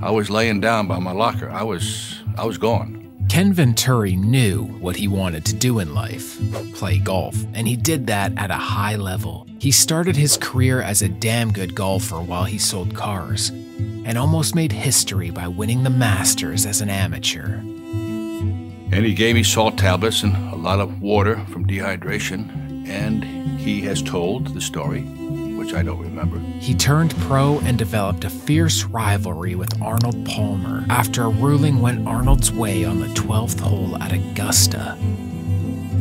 I was laying down by my locker. I was gone. Ken Venturi knew what he wanted to do in life, play golf, and he did that at a high level. He started his career as a damn good golfer while he sold cars, and almost made history by winning the Masters as an amateur. And he gave me salt tablets and a lot of water from dehydration, and he has told the story, which I don't remember. He turned pro and developed a fierce rivalry with Arnold Palmer after a ruling went Arnold's way on the 12th hole at Augusta.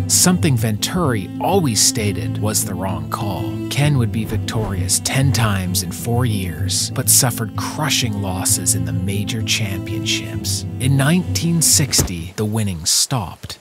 Something Venturi always stated was the wrong call. Ken would be victorious 10 times in 4 years, but suffered crushing losses in the major championships. In 1960, the winning stopped.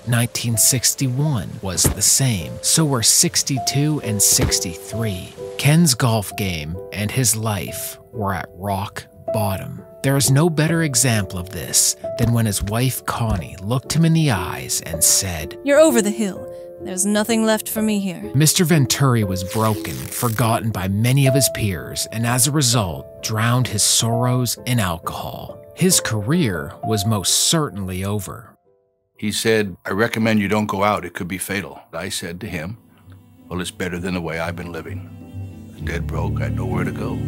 1961 was the same, so were 62 and 63. Ken's golf game and his life were at rock bottom. There is no better example of this than when his wife Connie looked him in the eyes and said, "You're over the hill. There's nothing left for me here." Mr. Venturi was broken, forgotten by many of his peers, and as a result, drowned his sorrows in alcohol. His career was most certainly over. He said, "I recommend you don't go out. It could be fatal." I said to him, "Well, it's better than the way I've been living. Dead broke, I had nowhere to go."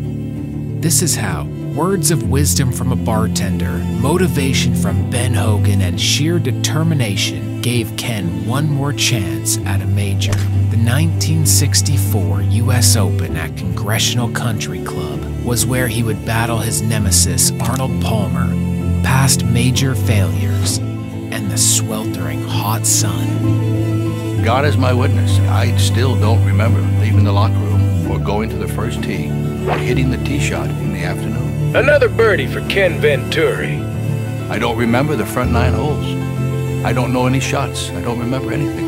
This is how words of wisdom from a bartender, motivation from Ben Hogan, and sheer determination gave Ken one more chance at a major. The 1964 U.S. Open at Congressional Country Club was where he would battle his nemesis Arnold Palmer, past major failures, and the sweltering hot sun. God is my witness. I still don't remember leaving the locker room or going to the first tee or hitting the tee shot in the afternoon. Another birdie for Ken Venturi. I don't remember the front 9 holes. I don't know any shots. I don't remember anything.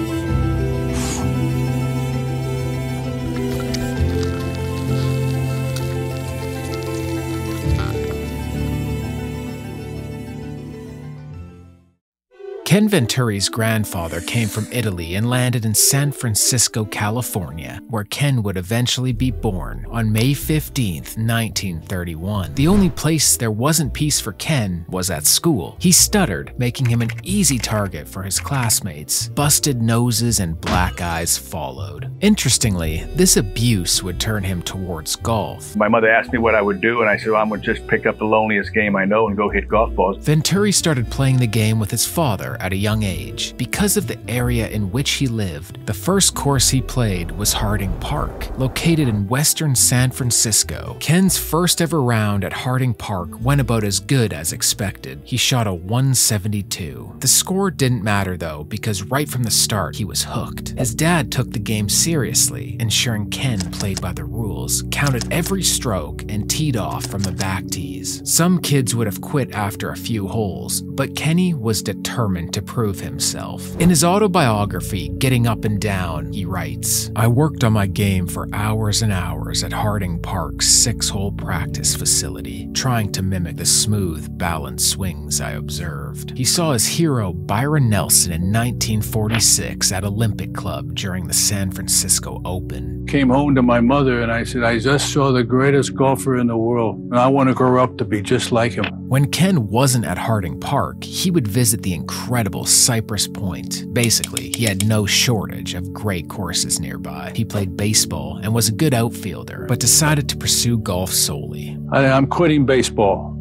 Ken Venturi's grandfather came from Italy and landed in San Francisco, California, where Ken would eventually be born on May 15, 1931. The only place there wasn't peace for Ken was at school. He stuttered, making him an easy target for his classmates. Busted noses and black eyes followed. Interestingly, this abuse would turn him towards golf. My mother asked me what I would do, and I said, well, I'm going to just pick up the loneliest game I know and go hit golf balls. Venturi started playing the game with his father at a young age. Because of the area in which he lived, the first course he played was Harding Park, located in western San Francisco. Ken's first ever round at Harding Park went about as good as expected. He shot a 172. The score didn't matter though, because right from the start he was hooked. His dad took the game seriously, ensuring Ken played by the rules, counted every stroke, and teed off from the back tees. Some kids would have quit after a few holes, but Kenny was determined to prove himself. In his autobiography, Getting Up and Down, he writes, "I worked on my game for hours and hours at Harding Park's 6-hole practice facility, trying to mimic the smooth, balanced swings I observed." He saw his hero Byron Nelson in 1946 at Olympic Club during the San Francisco Open. Came home to my mother and I said, I just saw the greatest golfer in the world, and I want to grow up to be just like him. When Ken wasn't at Harding Park, he would visit the incredible Cypress Point. Basically, he had no shortage of great courses nearby. He played baseball and was a good outfielder, but decided to pursue golf solely. I'm quitting baseball.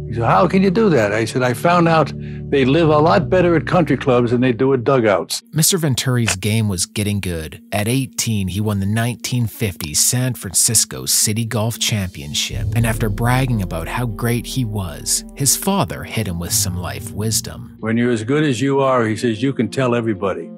He said, how can you do that? I said, I found out they live a lot better at country clubs than they do at dugouts. Mr. Venturi's game was getting good. At 18, he won the 1950 San Francisco City Golf Championship, and after bragging about how great he was, his father hit him with some life wisdom. When you're as good as you are, he says, you can tell everybody.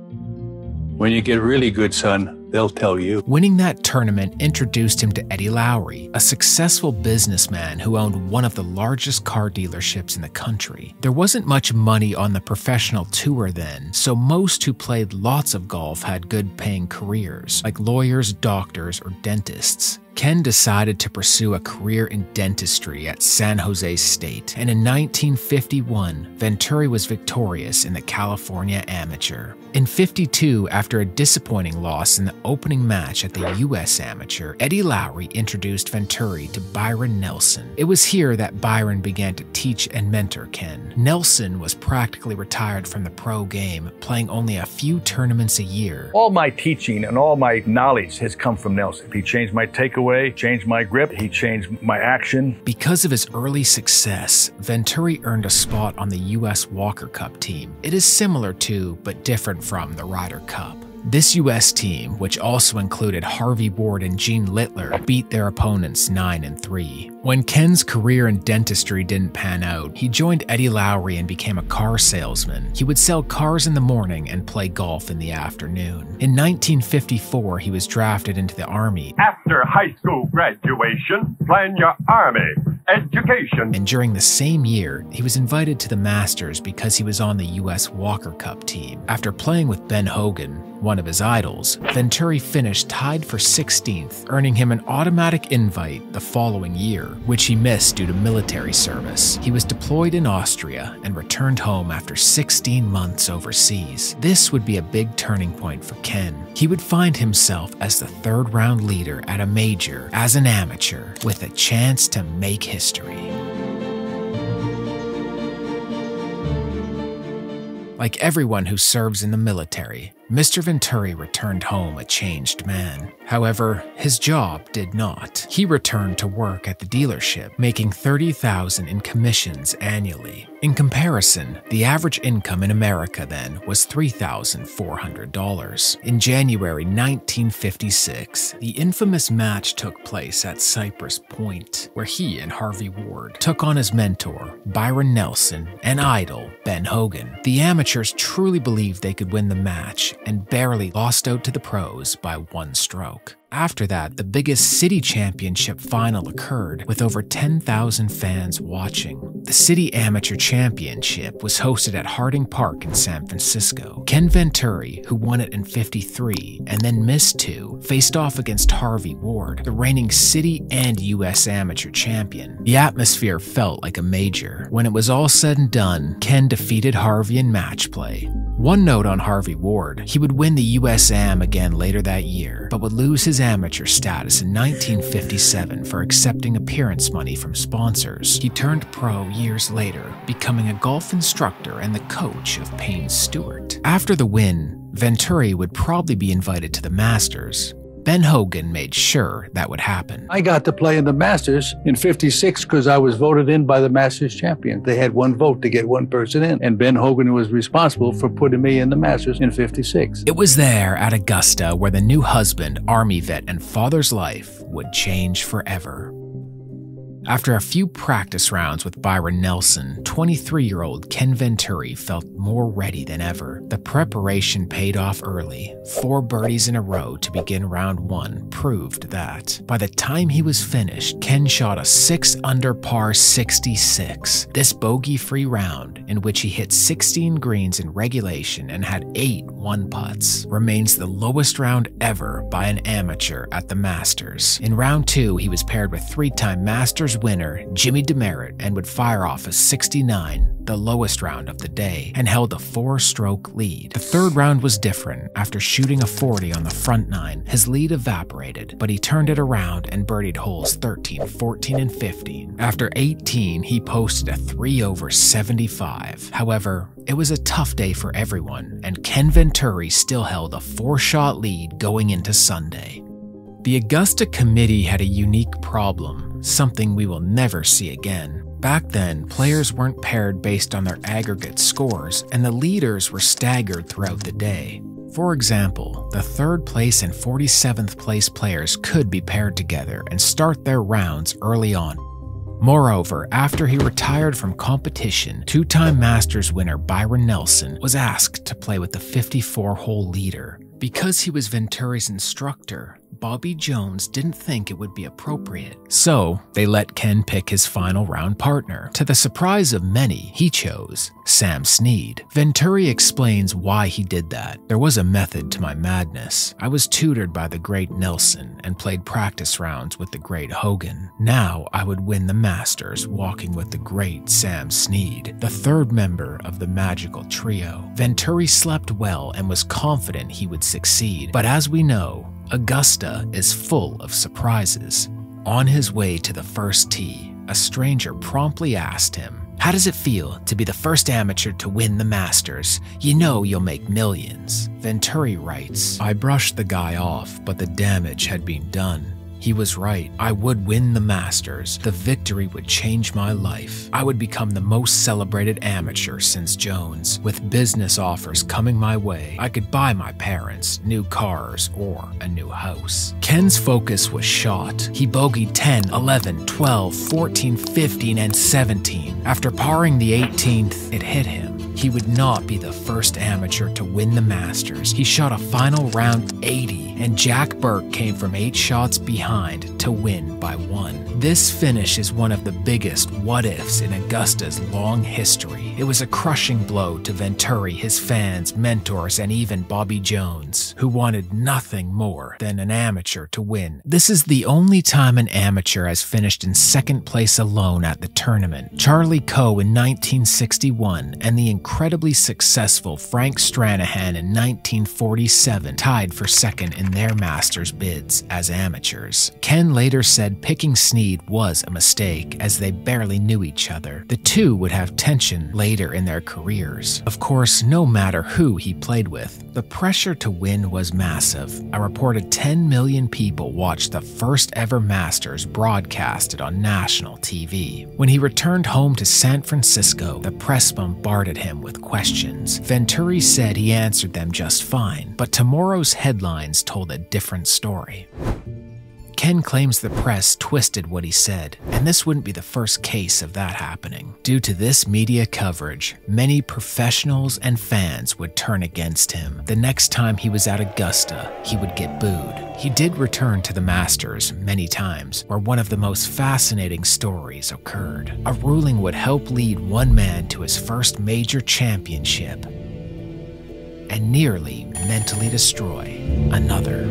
When you get really good, son, they'll tell you. Winning that tournament introduced him to Eddie Lowry, a successful businessman who owned one of the largest car dealerships in the country. There wasn't much money on the professional tour then, so most who played lots of golf had good paying careers, like lawyers, doctors, or dentists. Ken decided to pursue a career in dentistry at San Jose State, and in 1951, Venturi was victorious in the California Amateur. In '52, after a disappointing loss in the opening match at the U.S. Amateur, Eddie Lowry introduced Venturi to Byron Nelson. It was here that Byron began to teach and mentor Ken. Nelson was practically retired from the pro game, playing only a few tournaments a year. All my teaching and all my knowledge has come from Nelson. He changed my takeaway, changed my grip, he changed my action. Because of his early success, Venturi earned a spot on the U.S. Walker Cup team. It is similar to, but different from, the Ryder Cup. This U.S. team, which also included Harvey Ward and Gene Littler, beat their opponents 9-3. When Ken's career in dentistry didn't pan out, he joined Eddie Lowry and became a car salesman. He would sell cars in the morning and play golf in the afternoon. In 1954, he was drafted into the Army. After high school graduation, plan your Army education. And during the same year, he was invited to the Masters because he was on the U.S. Walker Cup team. After playing with Ben Hogan, one of his idols, Venturi finished tied for 16th, earning him an automatic invite the following year, which he missed due to military service. He was deployed in Austria and returned home after 16 months overseas. This would be a big turning point for Ken. He would find himself as the third-round leader at a major as an amateur, with a chance to make history. Like everyone who serves in the military, Mr. Venturi returned home a changed man. However, his job did not. He returned to work at the dealership, making $30,000 in commissions annually. In comparison, the average income in America then was $3,400. In January 1956, the infamous match took place at Cypress Point, where he and Harvey Ward took on his mentor, Byron Nelson, and idol, Ben Hogan. The amateurs truly believed they could win the match and barely lost out to the pros by one stroke. After that, the biggest city championship final occurred, with over 10,000 fans watching. The City Amateur Championship was hosted at Harding Park in San Francisco. Ken Venturi, who won it in '53 and then missed 2, faced off against Harvey Ward, the reigning city and U.S. amateur champion. The atmosphere felt like a major. When it was all said and done, Ken defeated Harvey in match play. One note on Harvey Ward: he would win the U.S. Am again later that year, but would lose his amateur status in 1957 for accepting appearance money from sponsors. He turned pro years later, becoming a golf instructor and the coach of Payne Stewart. After the win, Venturi would probably be invited to the Masters. Ben Hogan made sure that would happen. I got to play in the Masters in '56 because I was voted in by the Masters champion. They had one vote to get one person in, and Ben Hogan was responsible for putting me in the Masters in '56. It was there at Augusta where the new husband, Army vet, and father's life would change forever. After a few practice rounds with Byron Nelson, 23-year-old Ken Venturi felt more ready than ever. The preparation paid off early. 4 birdies in a row to begin round 1 proved that. By the time he was finished, Ken shot a 6-under par 66. This bogey-free round, in which he hit 16 greens in regulation and had 8 one-putts, remains the lowest round ever by an amateur at the Masters. In round 2, he was paired with 3-time Masters winner Jimmy Demerit and would fire off a 69, the lowest round of the day, and held a 4-stroke lead. The third round was different. After shooting a 40 on the front 9, his lead evaporated, but he turned it around and birdied holes 13, 14, and 15. After 18, he posted a 3 over 75. However, it was a tough day for everyone, and Ken Venturi still held a 4-shot lead going into Sunday. The Augusta committee had a unique problem, something we will never see again. Back then, players weren't paired based on their aggregate scores, and the leaders were staggered throughout the day. For example, the 3rd place and 47th place players could be paired together and start their rounds early on. Moreover, after he retired from competition, 2-time Masters winner Byron Nelson was asked to play with the 54-hole leader. Because he was Venturi's instructor, Bobby Jones didn't think it would be appropriate. So, they let Ken pick his final round partner. To the surprise of many, he chose Sam Snead. Venturi explains why he did that. There was a method to my madness. I was tutored by the great Nelson and played practice rounds with the great Hogan. Now I would win the Masters walking with the great Sam Snead, the third member of the magical trio. Venturi slept well and was confident he would succeed. But as we know, Augusta is full of surprises. On his way to the first tee, a stranger promptly asked him, "How does it feel to be the first amateur to win the Masters? You know you'll make millions." Venturi writes, "I brushed the guy off, but the damage had been done. He was right. I would win the Masters. The victory would change my life. I would become the most celebrated amateur since Jones. With business offers coming my way, I could buy my parents new cars or a new house." Ken's focus was shot. He bogeyed 10, 11, 12, 14, 15, and 17. After parring the 18th, it hit him. He would not be the first amateur to win the Masters. He shot a final round 80, and Jack Burke came from 8 shots behind to win by 1. This finish is one of the biggest what-ifs in Augusta's long history. It was a crushing blow to Venturi, his fans, mentors, and even Bobby Jones, who wanted nothing more than an amateur to win. This is the only time an amateur has finished in second place alone at the tournament. Charlie Coe in 1961 and the incredibly successful Frank Stranahan in 1947 tied for second in their Masters bids as amateurs. Ken later said picking Snead was a mistake as they barely knew each other. The two would have tension later in their careers. Of course, no matter who he played with, the pressure to win was massive. A reported 10 million people watched the first ever Masters broadcasted on national TV. When he returned home to San Francisco, the press bombarded him with questions. Venturi said he answered them just fine, but tomorrow's headlines told a different story. Ken claims the press twisted what he said, and this wouldn't be the first case of that happening. Due to this media coverage, many professionals and fans would turn against him. The next time he was at Augusta, he would get booed. He did return to the Masters many times, where one of the most fascinating stories occurred. A ruling would help lead one man to his first major championship, and nearly mentally destroy another.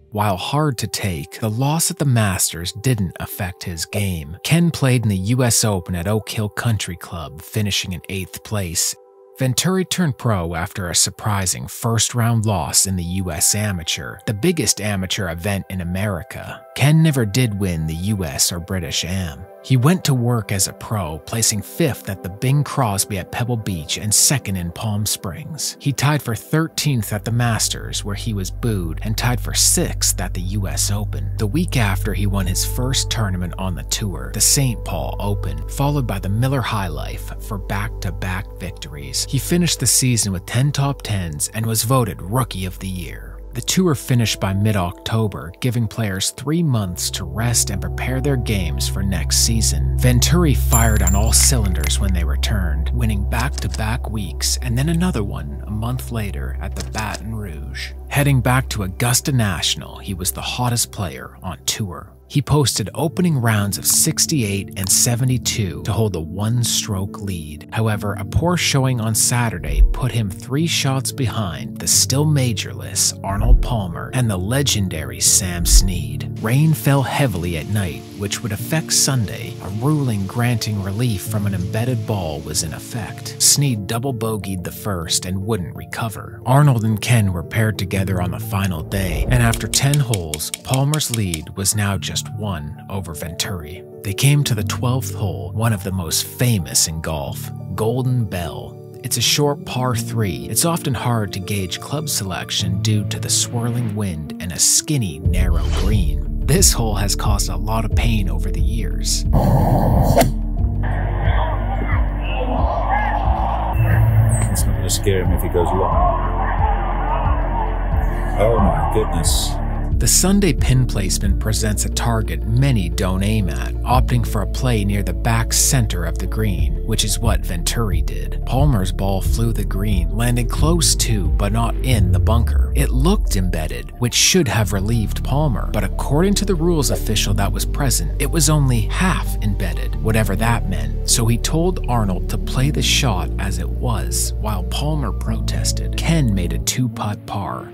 While hard to take, the loss at the Masters didn't affect his game. Ken played in the US Open at Oak Hill Country Club, finishing in 8th place. Venturi turned pro after a surprising first-round loss in the US Amateur, the biggest amateur event in America. Ken never did win the US or British Am. He went to work as a pro, placing 5th at the Bing Crosby at Pebble Beach and 2nd in Palm Springs. He tied for 13th at the Masters, where he was booed, and tied for 6th at the US Open. The week after, he won his first tournament on the tour, the St. Paul Open, followed by the Miller High Life for back-to-back victories. He finished the season with 10 top 10s and was voted Rookie of the Year. The tour finished by mid-October, giving players 3 months to rest and prepare their games for next season. Venturi fired on all cylinders when they returned, winning back-to-back weeks and then another one a month later at the Baton Rouge. Heading back to Augusta National, he was the hottest player on tour. He posted opening rounds of 68 and 72 to hold a 1-stroke lead. However, a poor showing on Saturday put him 3 shots behind the still majorless Arnold Palmer and the legendary Sam Snead. Rain fell heavily at night, which would affect Sunday. A ruling granting relief from an embedded ball was in effect. Snead double bogeyed the first and wouldn't recover. Arnold and Ken were paired together on the final day, and after 10 holes, Palmer's lead was now just 1 over Venturi. They came to the 12th hole, one of the most famous in golf, Golden Bell. It's a short par 3. It's often hard to gauge club selection due to the swirling wind and a skinny, narrow green. This hole has caused a lot of pain over the years. It's not going to scare him if he goes long. Oh my goodness. The Sunday pin placement presents a target many don't aim at, opting for a play near the back center of the green, which is what Venturi did. Palmer's ball flew the green, landing close to but not in the bunker. It looked embedded, which should have relieved Palmer, but according to the rules official that was present, it was only half embedded, whatever that meant. So he told Arnold to play the shot as it was, while Palmer protested. Ken made a 2-putt par.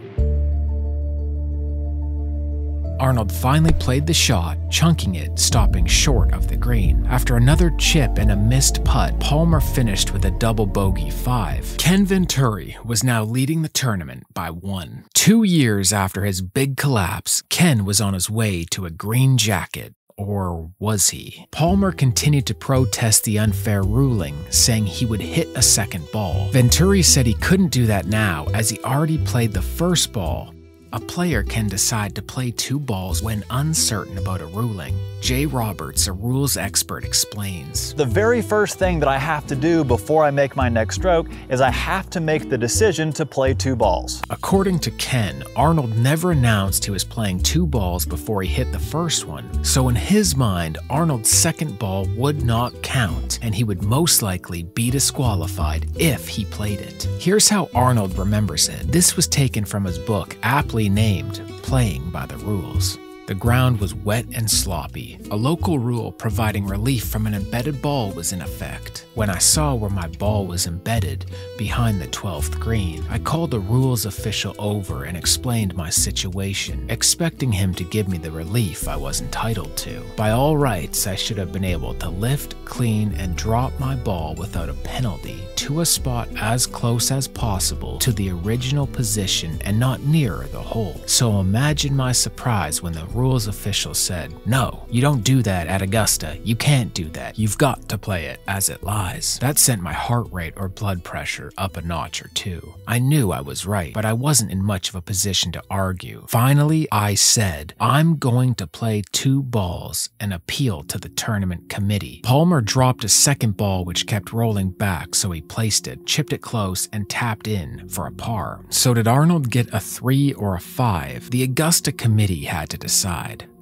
Arnold finally played the shot, chunking it, stopping short of the green. After another chip and a missed putt, Palmer finished with a double bogey 5. Ken Venturi was now leading the tournament by 1. 2 years after his big collapse, Ken was on his way to a green jacket. Or was he? Palmer continued to protest the unfair ruling, saying he would hit a second ball. Venturi said he couldn't do that now as he already played the first ball. A player can decide to play 2 balls when uncertain about a ruling. Jay Roberts, a rules expert, explains. The very first thing that I have to do before I make my next stroke is I have to make the decision to play 2 balls. According to Ken, Arnold never announced he was playing 2 balls before he hit the first one. So in his mind, Arnold's second ball would not count, and he would most likely be disqualified if he played it. Here's how Arnold remembers it. This was taken from his book, aptly named Playing by the Rules. The ground was wet and sloppy. A local rule providing relief from an embedded ball was in effect. When I saw where my ball was embedded, behind the 12th green, I called the rules official over and explained my situation, expecting him to give me the relief I was entitled to. By all rights, I should have been able to lift, clean, and drop my ball without a penalty to a spot as close as possible to the original position and not nearer the hole. So imagine my surprise when the rules official said, "No, you don't do that at Augusta. You can't do that. You've got to play it as it lies." That sent my heart rate or blood pressure up a notch or 2. I knew I was right, but I wasn't in much of a position to argue. Finally, I said, "I'm going to play 2 balls and appeal to the tournament committee." Palmer dropped a second ball which kept rolling back, so he placed it, chipped it close, and tapped in for a par. So did Arnold get a 3 or a 5? The Augusta committee had to decide.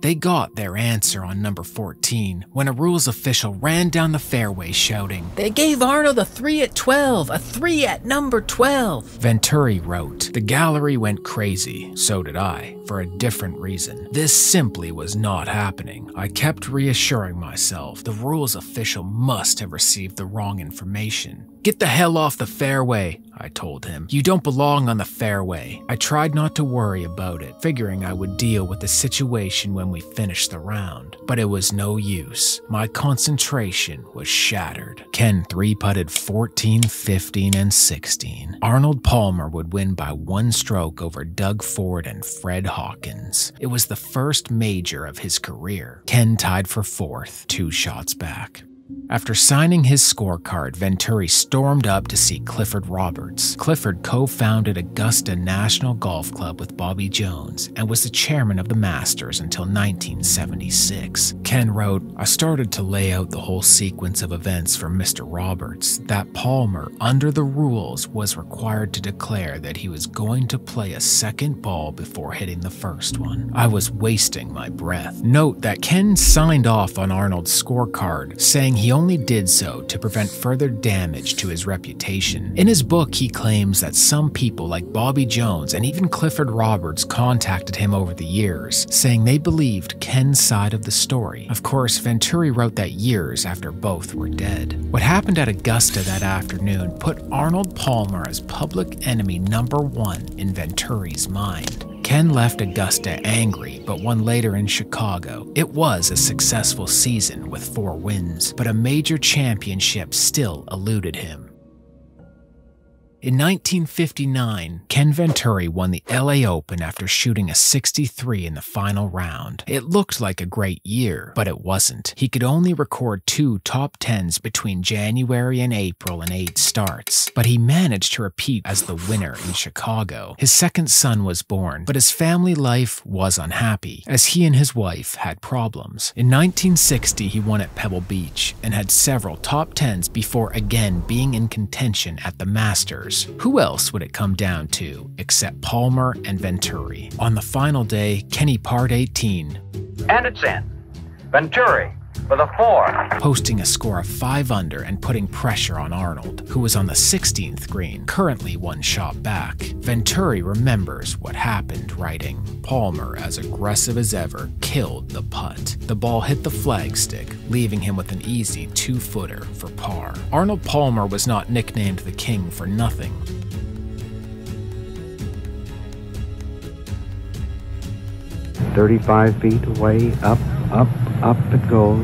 They got their answer on number 14 when a rules official ran down the fairway shouting, "They gave Arnold a 3 at 12, a 3 at number 12. Venturi wrote. The gallery went crazy, so did I, for a different reason. This simply was not happening. I kept reassuring myself the rules official must have received the wrong information. "Get the hell off the fairway," I told him. "You don't belong on the fairway." I tried not to worry about it, figuring I would deal with the situation when we finished the round. But it was no use. My concentration was shattered. Ken 3-putted 14, 15, and 16. Arnold Palmer would win by 1 stroke over Doug Ford and Fred Hawkins. It was the first major of his career. Ken tied for 4th, 2 shots back. After signing his scorecard, Venturi stormed up to see Clifford Roberts. Clifford co-founded Augusta National Golf Club with Bobby Jones and was the chairman of the Masters until 1976. Ken wrote, "I started to lay out the whole sequence of events for Mr. Roberts, that Palmer, under the rules, was required to declare that he was going to play a second ball before hitting the first one. I was wasting my breath." Note that Ken signed off on Arnold's scorecard, saying he only did so to prevent further damage to his reputation. In his book, he claims that some people like Bobby Jones and even Clifford Roberts contacted him over the years, saying they believed Ken's side of the story. Of course, Venturi wrote that years after both were dead. What happened at Augusta that afternoon put Arnold Palmer as public enemy number 1 in Venturi's mind. Ken left Augusta angry, but won later in Chicago. It was a successful season with 4 wins, but a major championship still eluded him. In 1959, Ken Venturi won the LA Open after shooting a 63 in the final round. It looked like a great year, but it wasn't. He could only record 2 top 10s between January and April in 8 starts, but he managed to repeat as the winner in Chicago. His second son was born, but his family life was unhappy, as he and his wife had problems. In 1960, he won at Pebble Beach and had several top 10s before again being in contention at the Masters masters. Who else would it come down to except Palmer and Venturi? On the final day, Kenny parred 18. And it's in. Venturi with a 4. Posting a score of 5 under and putting pressure on Arnold, who was on the 16th green, currently 1 shot back. Venturi remembers what happened, writing, "Palmer, as aggressive as ever, killed the putt. The ball hit the flagstick, leaving him with an easy 2-footer for par." Arnold Palmer was not nicknamed the King for nothing. "35 feet away, up it goes.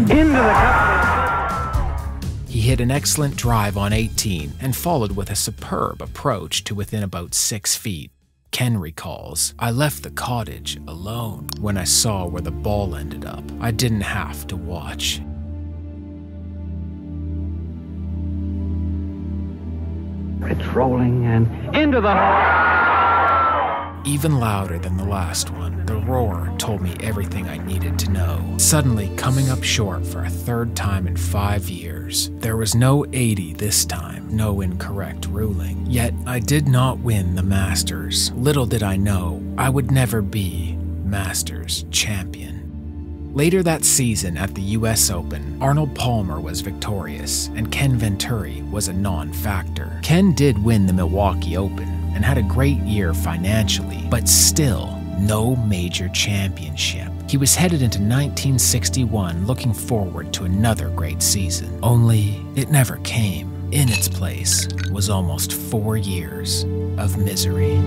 Into the cup." He hit an excellent drive on 18 and followed with a superb approach to within about 6 feet. Ken recalls, "I left the cottage alone. When I saw where the ball ended up, I didn't have to watch." It's rolling and into the hole. Even louder than the last one, the roar told me everything I needed to know. Suddenly coming up short for a 3rd time in 5 years. There was no 80 this time, no incorrect ruling. Yet I did not win the Masters. Little did I know I would never be Masters champion. Later that season at the US Open, Arnold Palmer was victorious and Ken Venturi was a non-factor. Ken did win the Milwaukee Open and had a great year financially, but still no major championship. He was headed into 1961 looking forward to another great season, only it never came. In its place was almost 4 years of misery.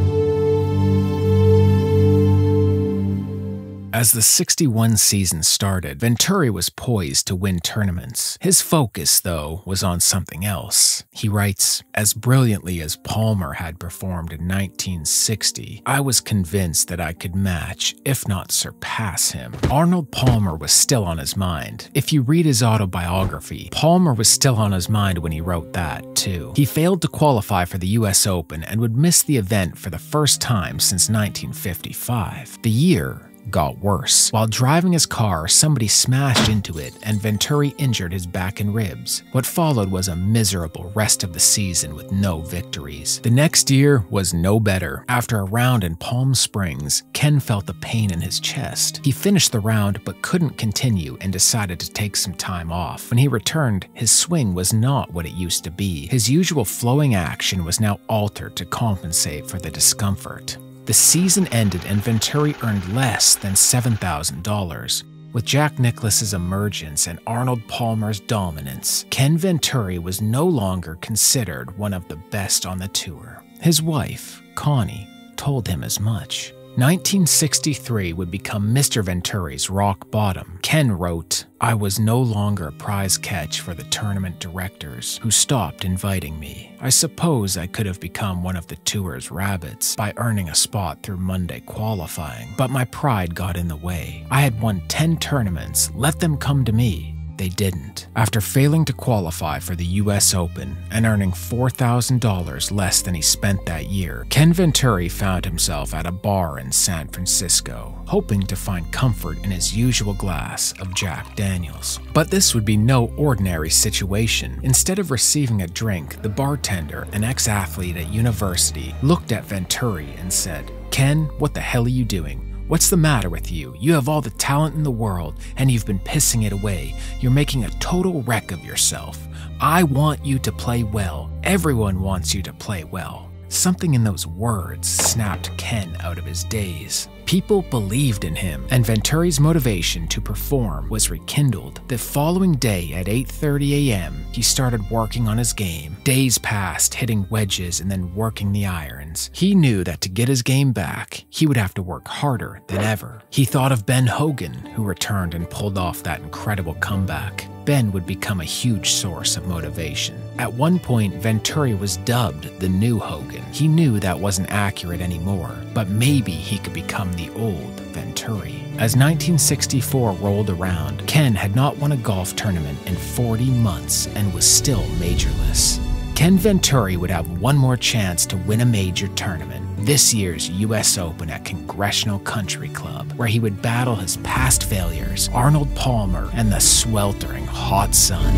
As the 61 season started, Venturi was poised to win tournaments. His focus, though, was on something else. He writes, "As brilliantly as Palmer had performed in 1960, I was convinced that I could match, if not surpass him." Arnold Palmer was still on his mind. If you read his autobiography, Palmer was still on his mind when he wrote that, too. He failed to qualify for the US Open and would miss the event for the first time since 1955. The year got worse. While driving his car, somebody smashed into it and Venturi injured his back and ribs. What followed was a miserable rest of the season with no victories. The next year was no better. After a round in Palm Springs, Ken felt the pain in his chest. He finished the round but couldn't continue and decided to take some time off. When he returned, his swing was not what it used to be. His usual flowing action was now altered to compensate for the discomfort. The season ended and Venturi earned less than $7,000. With Jack Nicklaus's emergence and Arnold Palmer's dominance, Ken Venturi was no longer considered one of the best on the tour. His wife, Connie, told him as much. 1963 would become Mr. Venturi's rock bottom. Ken wrote, "I was no longer a prize catch for the tournament directors, who stopped inviting me. I suppose I could have become one of the tour's rabbits by earning a spot through Monday qualifying, but my pride got in the way. I had won 10 tournaments, let them come to me." They didn't. After failing to qualify for the US Open and earning $4,000 less than he spent that year, Ken Venturi found himself at a bar in San Francisco, hoping to find comfort in his usual glass of Jack Daniels. But this would be no ordinary situation. Instead of receiving a drink, the bartender, an ex-athlete at university, looked at Venturi and said, "Ken, what the hell are you doing? What's the matter with you? You have all the talent in the world, and you've been pissing it away. You're making a total wreck of yourself. I want you to play well. Everyone wants you to play well." Something in those words snapped Ken out of his daze. People believed in him, and Venturi's motivation to perform was rekindled. The following day at 8:30 a.m., he started working on his game. Days passed, hitting wedges and then working the irons. He knew that to get his game back, he would have to work harder than ever. He thought of Ben Hogan, who returned and pulled off that incredible comeback. Ben would become a huge source of motivation. At one point, Venturi was dubbed the new Hogan. He knew that wasn't accurate anymore, but maybe he could become the old Venturi. As 1964 rolled around, Ken had not won a golf tournament in 40 months and was still majorless. Ken Venturi would have one more chance to win a major tournament, this year's US Open at Congressional Country Club, where he would battle his past failures, Arnold Palmer, and the sweltering hot sun.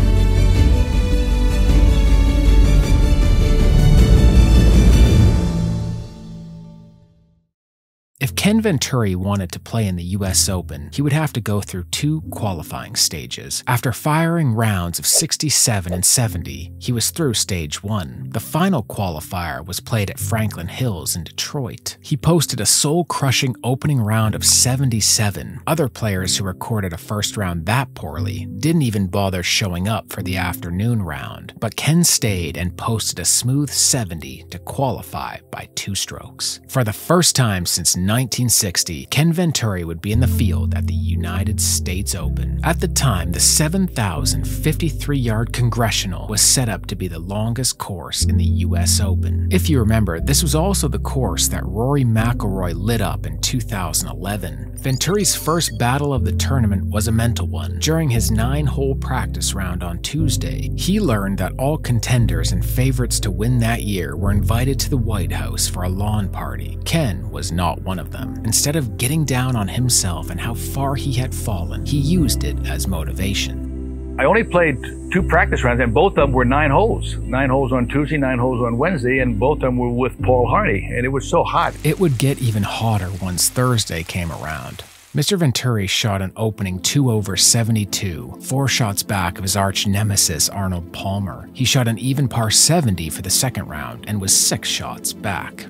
Ken Venturi wanted to play in the US Open, he would have to go through 2 qualifying stages. After firing rounds of 67 and 70, he was through stage 1. The final qualifier was played at Franklin Hills in Detroit. He posted a soul-crushing opening round of 77. Other players who recorded a first round that poorly didn't even bother showing up for the afternoon round, but Ken stayed and posted a smooth 70 to qualify by 2 strokes. For the first time since 1960, Ken Venturi would be in the field at the United States Open. At the time, the 7,053-yard Congressional was set up to be the longest course in the US Open. If you remember, this was also the course that Rory McIlroy lit up in 2011. Venturi's first battle of the tournament was a mental one. During his 9-hole practice round on Tuesday, he learned that all contenders and favorites to win that year were invited to the White House for a lawn party. Ken was not one of them. Instead of getting down on himself and how far he had fallen, he used it as motivation. I only played 2 practice rounds, and both of them were 9 holes. 9 holes on Tuesday, 9 holes on Wednesday, and both of them were with Paul Harney, and it was so hot. It would get even hotter once Thursday came around. Mr. Venturi shot an opening 2 over 72, 4 shots back of his arch nemesis Arnold Palmer. He shot an even par 70 for the second round and was 6 shots back.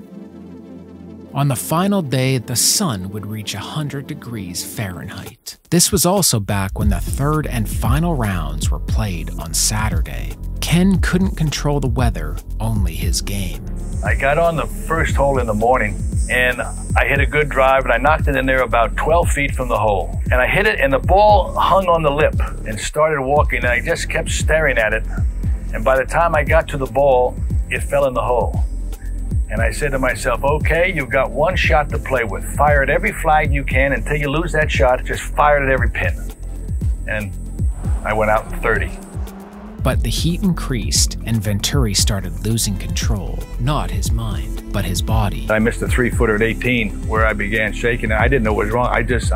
On the final day, the sun would reach 100 degrees Fahrenheit. This was also back when the third and final rounds were played on Saturday. Ken couldn't control the weather, only his game. I got on the first hole in the morning, and I hit a good drive, and I knocked it in there about 12 feet from the hole. And I hit it, and the ball hung on the lip and started walking, and I just kept staring at it. And by the time I got to the ball, it fell in the hole. And I said to myself, okay, you've got 1 shot to play with. Fire at every flag you can until you lose that shot. Just fire it at every pin. And I went out in 30. But the heat increased, and Venturi started losing control, not his mind, but his body. I missed a 3-footer at 18 where I began shaking. I didn't know what was wrong. I just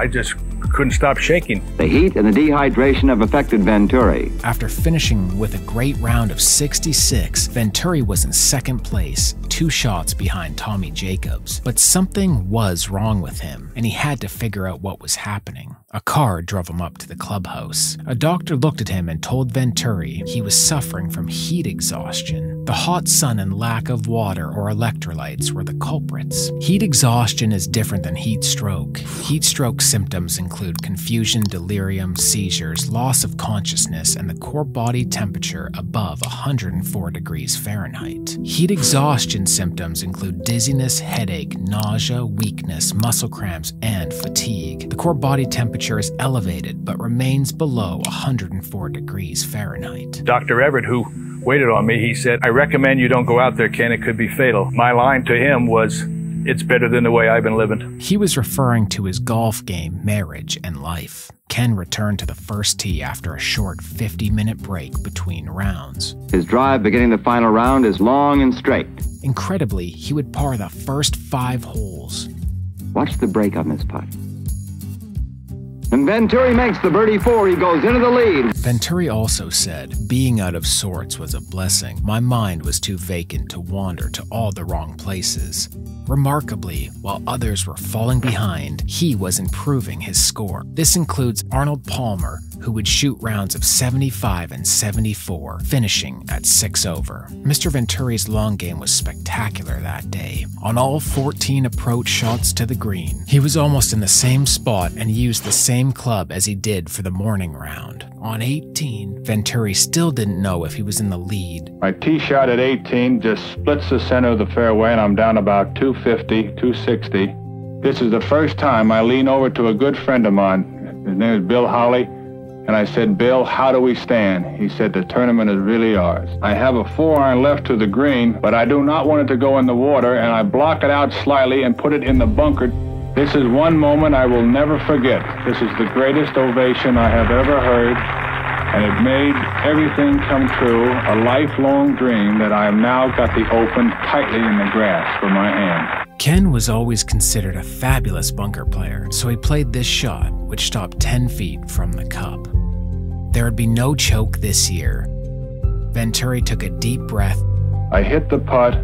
couldn't stop shaking. The heat and the dehydration have affected Venturi. After finishing with a great round of 66, Venturi was in second place, 2 shots behind Tommy Jacobs. But something was wrong with him, and he had to figure out what was happening. A car drove him up to the clubhouse. A doctor looked at him and told Venturi he was suffering from heat exhaustion. The hot sun and lack of water or electrolytes were the culprits. Heat exhaustion is different than heat stroke. Heat stroke symptoms include confusion, delirium, seizures, loss of consciousness, and the core body temperature above 104 degrees Fahrenheit. Heat exhaustion symptoms include dizziness, headache, nausea, weakness, muscle cramps, and fatigue. The core body temperature is elevated but remains below 104 degrees Fahrenheit. Dr. Everett, who waited on me, he said, I recommend you don't go out there, Ken. It could be fatal. My line to him was, it's better than the way I've been living. He was referring to his golf game, marriage, and life. Ken returned to the first tee after a short 50-minute break between rounds. His drive beginning the final round is long and straight. Incredibly, he would par the first 5 holes. Watch the break on this putt. And Venturi makes the birdie 4. He goes into the lead. Venturi also said, being out of sorts was a blessing. My mind was too vacant to wander to all the wrong places. Remarkably, while others were falling behind, he was improving his score. This includes Arnold Palmer, who would shoot rounds of 75 and 74, finishing at 6 over. Mr. Venturi's long game was spectacular that day. On all 14 approach shots to the green, he was almost in the same spot and used the same club as he did for the morning round. On 18, Venturi still didn't know if he was in the lead. My tee shot at 18 just splits the center of the fairway, and I'm down about 250, 260. This is the first time I lean over to a good friend of mine. His name is Bill Howley. And I said, Bill, how do we stand? He said, the tournament is really ours. I have a 4-iron left to the green, but I do not want it to go in the water, and I block it out slightly and put it in the bunker. This is one moment I will never forget. This is the greatest ovation I have ever heard, and it made everything come true, a lifelong dream that I have now got the Open tightly in the grasp of my hand. Ken was always considered a fabulous bunker player, so he played this shot, which stopped 10 feet from the cup. There would be no choke this year. Venturi took a deep breath. I hit the putt.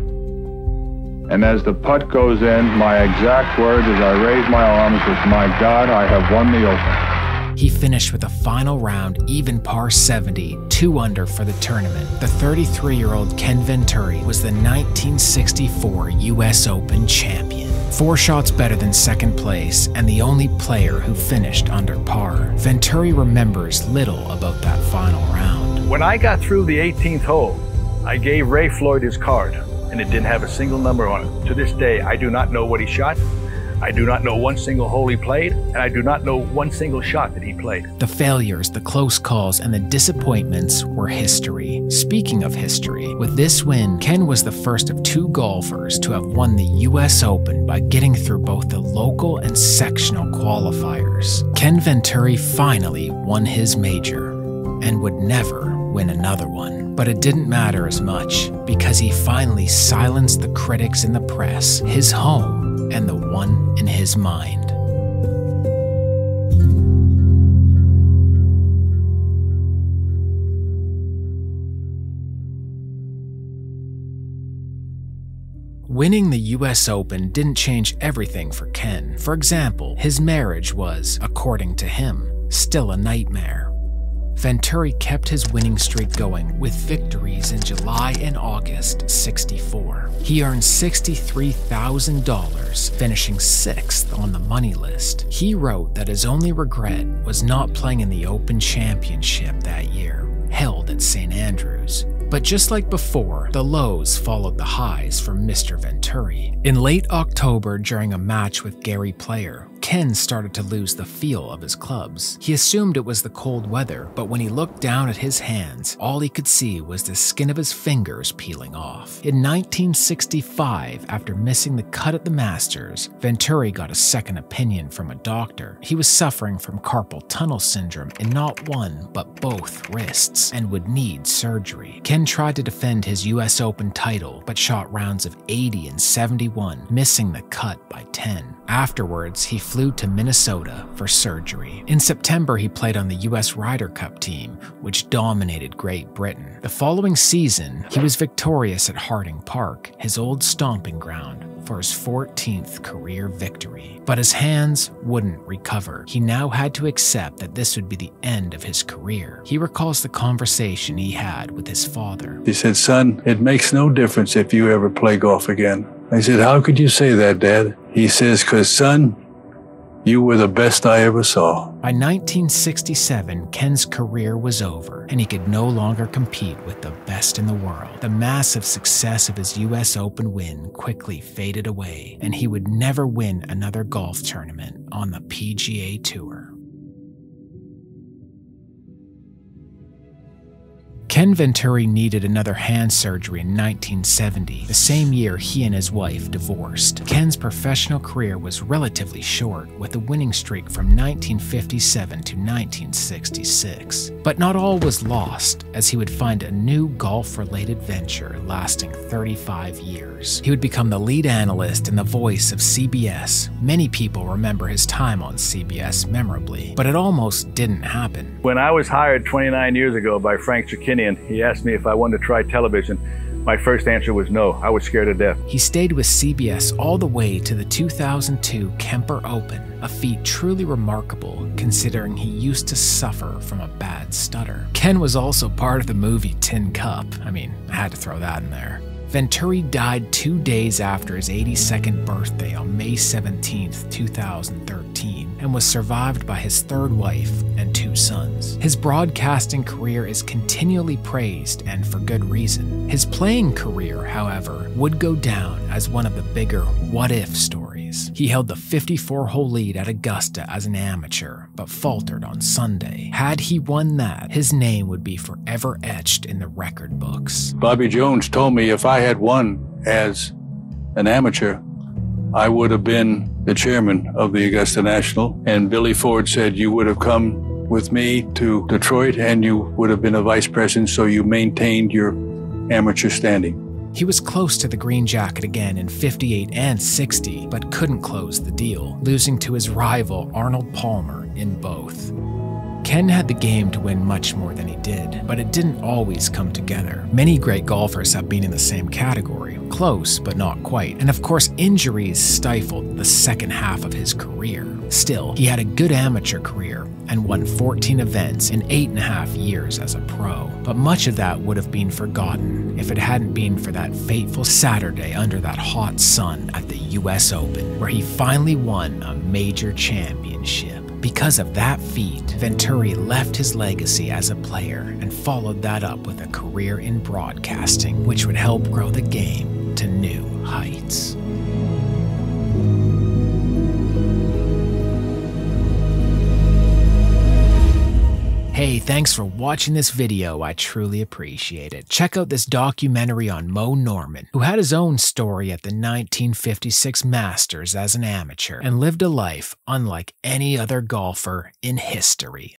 And as the putt goes in, my exact words as I raise my arms was, "My God, I have won the Open." He finished with a final round even par 70, 2 under for the tournament. The 33-year-old Ken Venturi was the 1964 US Open champion. 4 shots better than second place and the only player who finished under par. Venturi remembers little about that final round. When I got through the 18th hole, I gave Ray Floyd his card, and it didn't have a single number on it. To this day, I do not know what he shot. I do not know one single hole he played, and I do not know one single shot that he played. The failures, the close calls, and the disappointments were history. Speaking of history, with this win, Ken was the first of 2 golfers to have won the US Open by getting through both the local and sectional qualifiers. Ken Venturi finally won his major, and would never win another one. But it didn't matter as much, because he finally silenced the critics in the press, his home, and the one in his mind. Winning the US Open didn't change everything for Ken. For example, his marriage was, according to him, still a nightmare. Venturi kept his winning streak going with victories in July and August '64. He earned $63,000, finishing 6th on the money list. He wrote that his only regret was not playing in the Open Championship that year, held at St. Andrews. But just like before, the lows followed the highs for Mr. Venturi. In late October, during a match with Gary Player, Ken started to lose the feel of his clubs. He assumed it was the cold weather, but when he looked down at his hands, all he could see was the skin of his fingers peeling off. In 1965, after missing the cut at the Masters, Venturi got a second opinion from a doctor. He was suffering from carpal tunnel syndrome in not one, but both wrists, and would need surgery. Ken tried to defend his US Open title, but shot rounds of 80 and 71, missing the cut by 10. Afterwards, he flew to Minnesota for surgery. In September, he played on the US Ryder Cup team, which dominated Great Britain. The following season, he was victorious at Harding Park, his old stomping ground, for his 14th career victory. But his hands wouldn't recover. He now had to accept that this would be the end of his career. He recalls the conversation he had with his father. He said, "Son, it makes no difference if you ever play golf again." I said, "How could you say that, Dad?" He says, "'Cause son, you were the best I ever saw." By 1967, Ken's career was over, and he could no longer compete with the best in the world. The massive success of his US Open win quickly faded away, and he would never win another golf tournament on the PGA Tour. Ken Venturi needed another hand surgery in 1970, the same year he and his wife divorced. Ken's professional career was relatively short, with a winning streak from 1957 to 1966. But not all was lost, as he would find a new golf-related venture lasting 35 years. He would become the lead analyst and the voice of CBS. Many people remember his time on CBS memorably, but it almost didn't happen. When I was hired 29 years ago by Frank Chirkinian, he asked me if I wanted to try television. My first answer was no. I was scared to death. He stayed with CBS all the way to the 2002 Kemper Open, a feat truly remarkable considering he used to suffer from a bad stutter. Ken was also part of the movie Tin Cup. I had to throw that in there. Venturi died 2 days after his 82nd birthday on May 17, 2013, and was survived by his third wife and 2 sons. His broadcasting career is continually praised, and for good reason. His playing career, however, would go down as one of the bigger what-if stories. He held the 54-hole lead at Augusta as an amateur, but faltered on Sunday. Had he won that, his name would be forever etched in the record books. Bobby Jones told me if I had won as an amateur, I would have been the chairman of the Augusta National. And Billy Ford said, you would have come with me to Detroit and you would have been a vice president, so you maintained your amateur standing. He was close to the green jacket again in 58 and 60, but couldn't close the deal, losing to his rival Arnold Palmer in both. Ken had the game to win much more than he did, but it didn't always come together. Many great golfers have been in the same category, close but not quite, and of course injuries stifled the second half of his career. Still, he had a good amateur career and won 14 events in 8.5 years as a pro. But much of that would have been forgotten if it hadn't been for that fateful Saturday under that hot sun at the US Open, where he finally won a major championship. Because of that feat, Venturi left his legacy as a player and followed that up with a career in broadcasting, which would help grow the game to new heights. Hey, thanks for watching this video, I truly appreciate it. Check out this documentary on Mo Norman, who had his own story at the 1956 Masters as an amateur and lived a life unlike any other golfer in history.